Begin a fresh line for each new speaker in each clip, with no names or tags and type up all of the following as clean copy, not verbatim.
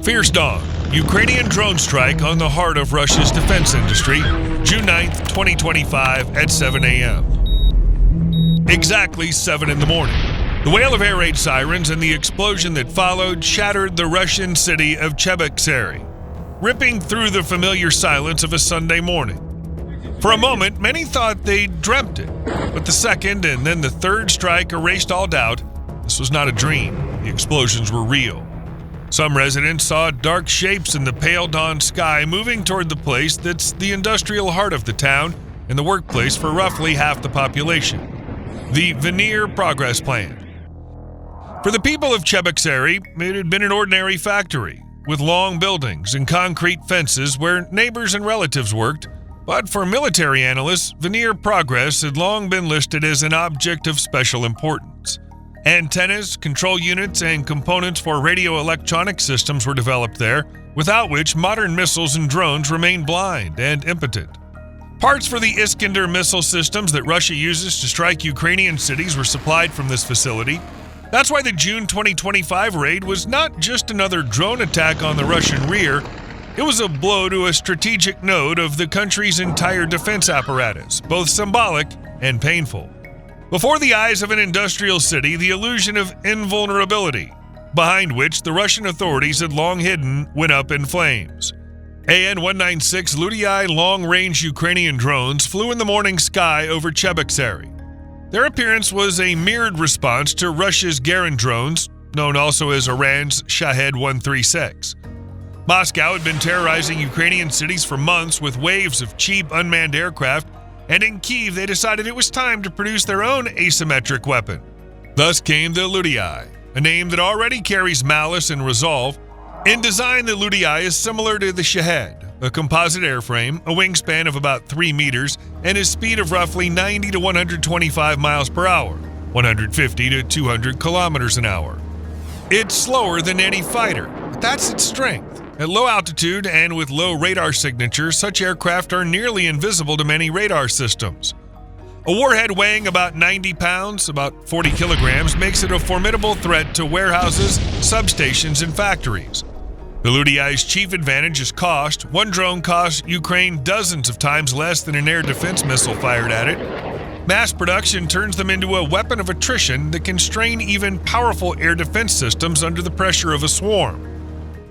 Fierce dawn. Ukrainian drone strike on the heart of Russia's defense industry, June 9th, 2025 at 7 a.m. Exactly 7 in the morning. The wail of air raid sirens and the explosion that followed shattered the Russian city of Cheboksary, ripping through the familiar silence of a Sunday morning. For a moment, many thought they dreamt it, but the second and then the third strike erased all doubt. This was not a dream. The explosions were real. Some residents saw dark shapes in the pale dawn sky moving toward the place that's the industrial heart of the town and the workplace for roughly half the population, the Veneer Progress Plan. For the people of Cheboksary, it had been an ordinary factory with long buildings and concrete fences where neighbors and relatives worked, but for military analysts, Veneer Progress had long been listed as an object of special importance. Antennas, control units, and components for radio electronic systems were developed there, without which modern missiles and drones remain blind and impotent. Parts for the Iskander missile systems that Russia uses to strike Ukrainian cities were supplied from this facility. That's why the June 2025 raid was not just another drone attack on the Russian rear, it was a blow to a strategic node of the country's entire defense apparatus, both symbolic and painful. Before the eyes of an industrial city, the illusion of invulnerability, behind which the Russian authorities had long hidden, went up in flames. AN-196 Ludi long-range Ukrainian drones flew in the morning sky over Cheboksary. Their appearance was a mirrored response to Russia's Garin drones, known also as Iran's Shahed 136. Moscow had been terrorizing Ukrainian cities for months with waves of cheap unmanned aircraft, and in Kyiv they decided it was time to produce their own asymmetric weapon. Thus came the Ludi, a name that already carries malice and resolve. In design, the Ludi is similar to the Shahed, a composite airframe, a wingspan of about 3 meters, and a speed of roughly 90 to 125 miles per hour, 150 to 200 kilometers an hour. It's slower than any fighter, but that's its strength. At low altitude and with low radar signatures, such aircraft are nearly invisible to many radar systems. A warhead weighing about 90 pounds, about 40 kilograms, makes it a formidable threat to warehouses, substations, and factories. The Ludi's chief advantage is cost. One drone costs Ukraine dozens of times less than an air defense missile fired at it. Mass production turns them into a weapon of attrition that can strain even powerful air defense systems under the pressure of a swarm.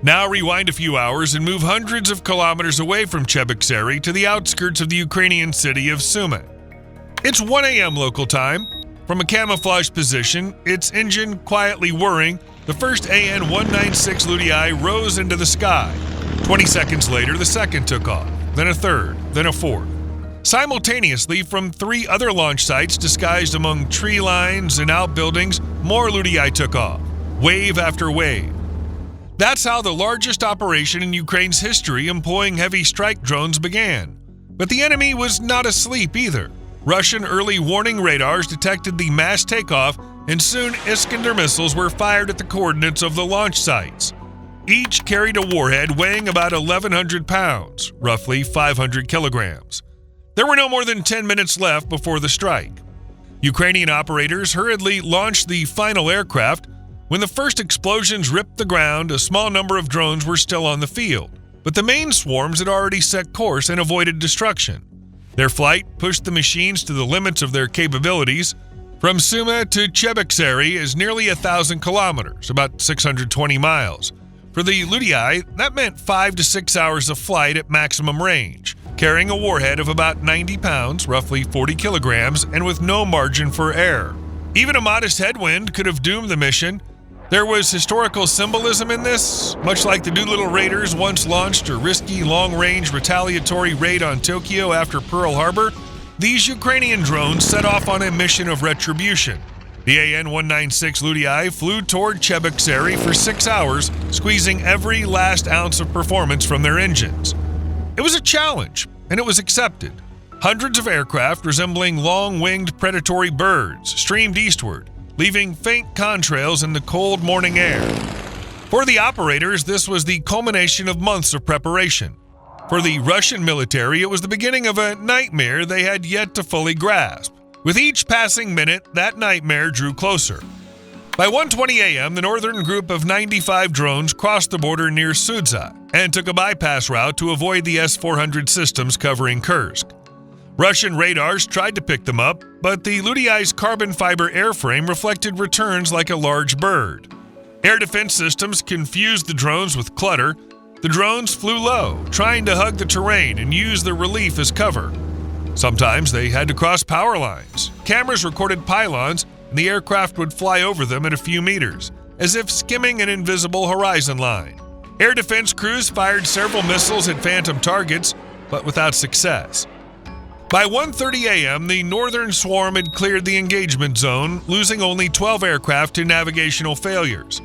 Now rewind a few hours and move hundreds of kilometers away from Cheboksary to the outskirts of the Ukrainian city of Sumy. It's 1 a.m. local time. From a camouflaged position, its engine quietly whirring, the first AN-196 Ludi rose into the sky. 20 seconds later, the second took off, then a third, then a fourth. Simultaneously, from 3 other launch sites disguised among tree lines and outbuildings, more Ludi took off, wave after wave. That's how the largest operation in Ukraine's history employing heavy strike drones began. But the enemy was not asleep either. Russian early warning radars detected the mass takeoff, and soon Iskander missiles were fired at the coordinates of the launch sites. Each carried a warhead weighing about 1,100 pounds, roughly 500 kilograms. There were no more than 10 minutes left before the strike. Ukrainian operators hurriedly launched the final aircraft. When the first explosions ripped the ground, a small number of drones were still on the field, but the main swarms had already set course and avoided destruction. Their flight pushed the machines to the limits of their capabilities. From Sumy to Cheboksary is nearly 1,000 kilometers, about 620 miles. For the Ludi, that meant 5 to 6 hours of flight at maximum range, carrying a warhead of about 90 pounds, roughly 40 kilograms, and with no margin for error. Even a modest headwind could have doomed the mission. There was historical symbolism in this, much like the Doolittle Raiders once launched a risky long-range retaliatory raid on Tokyo after Pearl Harbor. These Ukrainian drones set off on a mission of retribution. The AN-196 Ludi flew toward Cheboksary for 6 hours, squeezing every last ounce of performance from their engines. It was a challenge, and it was accepted. Hundreds of aircraft resembling long-winged predatory birds streamed eastward, leaving faint contrails in the cold morning air. For the operators, this was the culmination of months of preparation. For the Russian military, it was the beginning of a nightmare they had yet to fully grasp. With each passing minute, that nightmare drew closer. By 1:20 a.m., the northern group of 95 drones crossed the border near Sudza and took a bypass route to avoid the S-400 systems covering Kursk. Russian radars tried to pick them up, but the Ludi's carbon fiber airframe reflected returns like a large bird. Air defense systems confused the drones with clutter. The drones flew low, trying to hug the terrain and use the relief as cover. Sometimes they had to cross power lines. Cameras recorded pylons, and the aircraft would fly over them at a few meters, as if skimming an invisible horizon line. Air defense crews fired several missiles at phantom targets, but without success. By 1:30 a.m., the northern swarm had cleared the engagement zone, losing only 12 aircraft to navigational failures.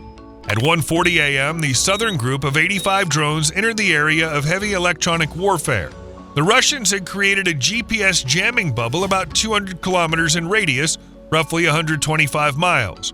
At 1:40 a.m., the southern group of 85 drones entered the area of heavy electronic warfare. The Russians had created a GPS jamming bubble about 200 kilometers in radius, roughly 125 miles.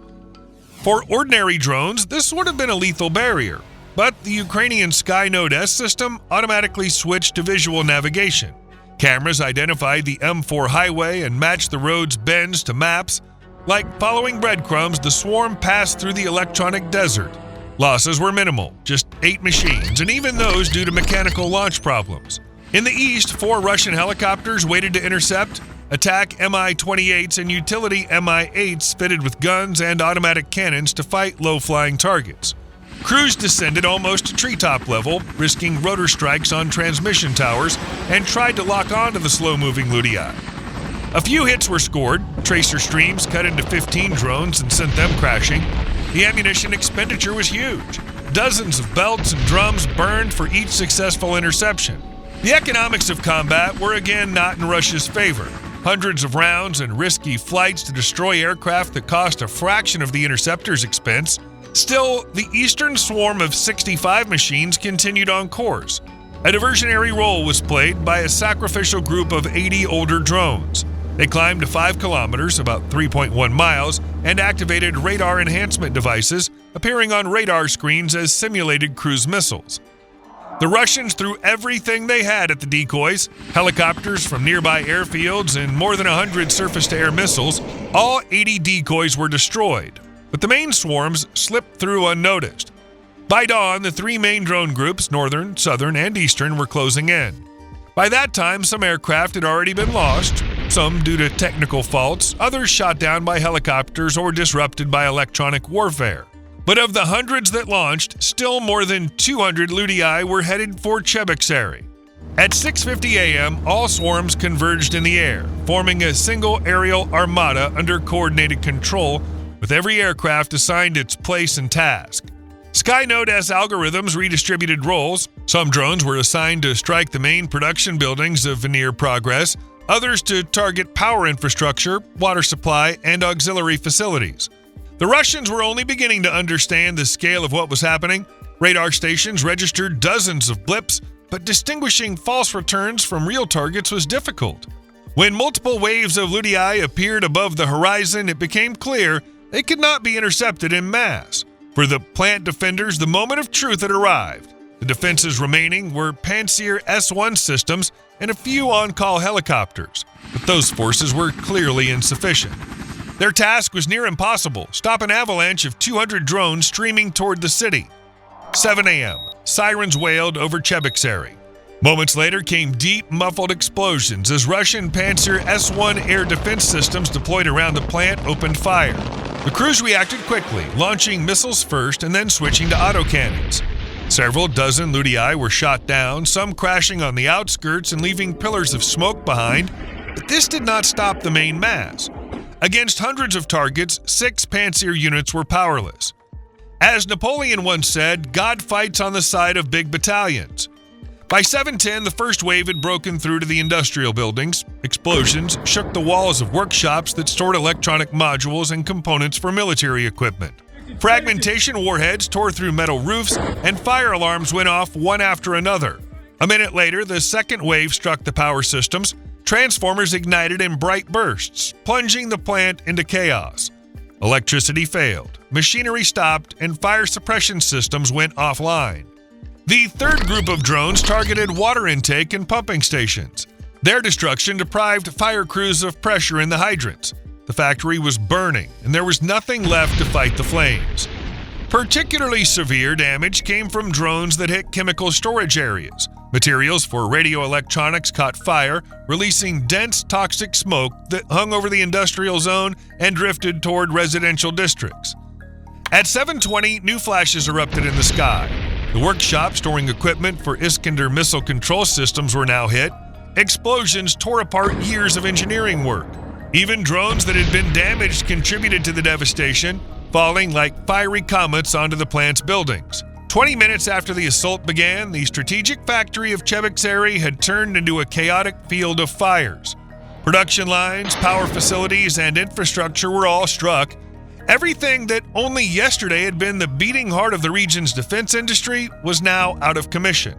For ordinary drones, this would have been a lethal barrier, but the Ukrainian Skynote S system automatically switched to visual navigation. Cameras identified the M4 highway and matched the road's bends to maps. Like following breadcrumbs, the swarm passed through the electronic desert. Losses were minimal, just 8 machines, and even those due to mechanical launch problems. In the east, 4 Russian helicopters waited to intercept, attack Mi-28s and utility Mi-8s fitted with guns and automatic cannons to fight low-flying targets. Crews descended almost to treetop level, risking rotor strikes on transmission towers, and tried to lock onto the slow-moving Ludi. A few hits were scored. Tracer streams cut into 15 drones and sent them crashing. The ammunition expenditure was huge. Dozens of belts and drums burned for each successful interception. The economics of combat were again not in Russia's favor. Hundreds of rounds and risky flights to destroy aircraft that cost a fraction of the interceptor's expense. Still, the eastern swarm of 65 machines continued on course. A diversionary role was played by a sacrificial group of 80 older drones. They climbed to 5 kilometers, about 3.1 miles, and activated radar enhancement devices, appearing on radar screens as simulated cruise missiles. The Russians threw everything they had at the decoys, helicopters from nearby airfields and more than 100 surface-to-air missiles. All 80 decoys were destroyed, but the main swarms slipped through unnoticed. By dawn, the 3 main drone groups, northern, southern, and eastern, were closing in. By that time, some aircraft had already been lost, some due to technical faults, others shot down by helicopters or disrupted by electronic warfare. But of the hundreds that launched, still more than 200 Ludi were headed for Cheboksary. At 6:50 a.m., all swarms converged in the air, forming a single aerial armada under coordinated control, with every aircraft assigned its place and task. Skynote S algorithms redistributed roles. Some drones were assigned to strike the main production buildings of Veneer Progress, others to target power infrastructure, water supply, and auxiliary facilities. The Russians were only beginning to understand the scale of what was happening. Radar stations registered dozens of blips, but distinguishing false returns from real targets was difficult. When multiple waves of Ludi appeared above the horizon, it became clear they could not be intercepted en masse. For the plant defenders, the moment of truth had arrived. The defenses remaining were Pantsir S-1 systems and a few on-call helicopters, but those forces were clearly insufficient. Their task was near impossible: stop an avalanche of 200 drones streaming toward the city. 7 a.m. Sirens wailed over Cheboksary. Moments later came deep, muffled explosions as Russian Pantsir S-1 air defense systems deployed around the plant opened fire. The crews reacted quickly, launching missiles first and then switching to autocannons. Several dozen Ludi were shot down, some crashing on the outskirts and leaving pillars of smoke behind, but this did not stop the main mass. Against hundreds of targets, 6 Pantsir units were powerless. As Napoleon once said, God fights on the side of big battalions. By 7:10, the first wave had broken through to the industrial buildings. Explosions shook the walls of workshops that stored electronic modules and components for military equipment. Fragmentation warheads tore through metal roofs, and fire alarms went off one after another. A minute later, the second wave struck the power systems. Transformers ignited in bright bursts, plunging the plant into chaos. Electricity failed, machinery stopped, and fire suppression systems went offline. The third group of drones targeted water intake and pumping stations. Their destruction deprived fire crews of pressure in the hydrants. The The factory was burning, and there was nothing left to fight the flames. Particularly severe damage came from drones that hit chemical storage areas. Materials for radio electronics caught fire, releasing dense toxic smoke that hung over the industrial zone and drifted toward residential districts. At 7:20, new flashes erupted in the sky. The workshop storing equipment for Iskander missile control systems were now hit. Explosions tore apart years of engineering work. Even drones that had been damaged contributed to the devastation, falling like fiery comets onto the plant's buildings. 20 minutes after the assault began, the strategic factory of Cheboksary had turned into a chaotic field of fires. Production lines, power facilities, and infrastructure were all struck. Everything that only yesterday had been the beating heart of the region's defense industry was now out of commission.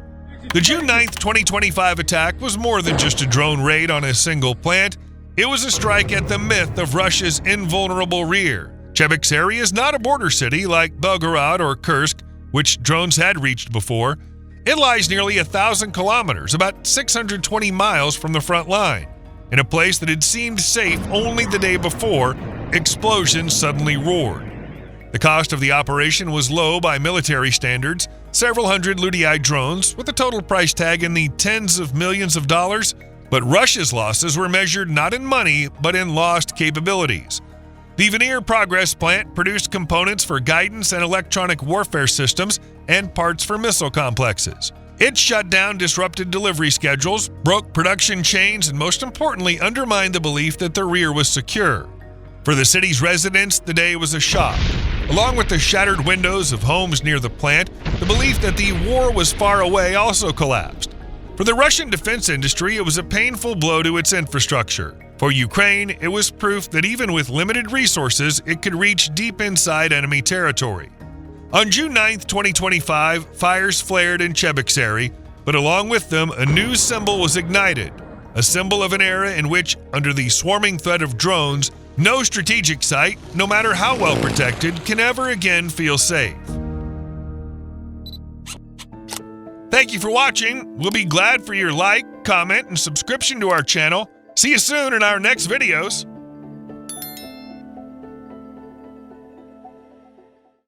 The June 9, 2025 attack was more than just a drone raid on a single plant. It was a strike at the myth of Russia's invulnerable rear. Cheboksary is not a border city like Belgorod or Kursk, which drones had reached before. It lies nearly 1,000 kilometers, about 620 miles from the front line. In a place that had seemed safe only the day before, explosions suddenly roared. The cost of the operation was low by military standards, several hundred Ludi drones, with a total price tag in the tens of millions of dollars. But Russia's losses were measured not in money, but in lost capabilities. The Veneer Progress plant produced components for guidance and electronic warfare systems and parts for missile complexes. Its shutdown disrupted delivery schedules, broke production chains, and most importantly, undermined the belief that the rear was secure. For the city's residents, the day was a shock. Along with the shattered windows of homes near the plant, the belief that the war was far away also collapsed. For the Russian defense industry, it was a painful blow to its infrastructure. For Ukraine, it was proof that even with limited resources, it could reach deep inside enemy territory. On June 9, 2025, fires flared in Cheboksary, but along with them, a new symbol was ignited, a symbol of an era in which, under the swarming threat of drones, no strategic site, no matter how well protected, can ever again feel safe. Thank you for watching. We'll be glad for your like, comment, and subscription to our channel. See you soon in our next videos.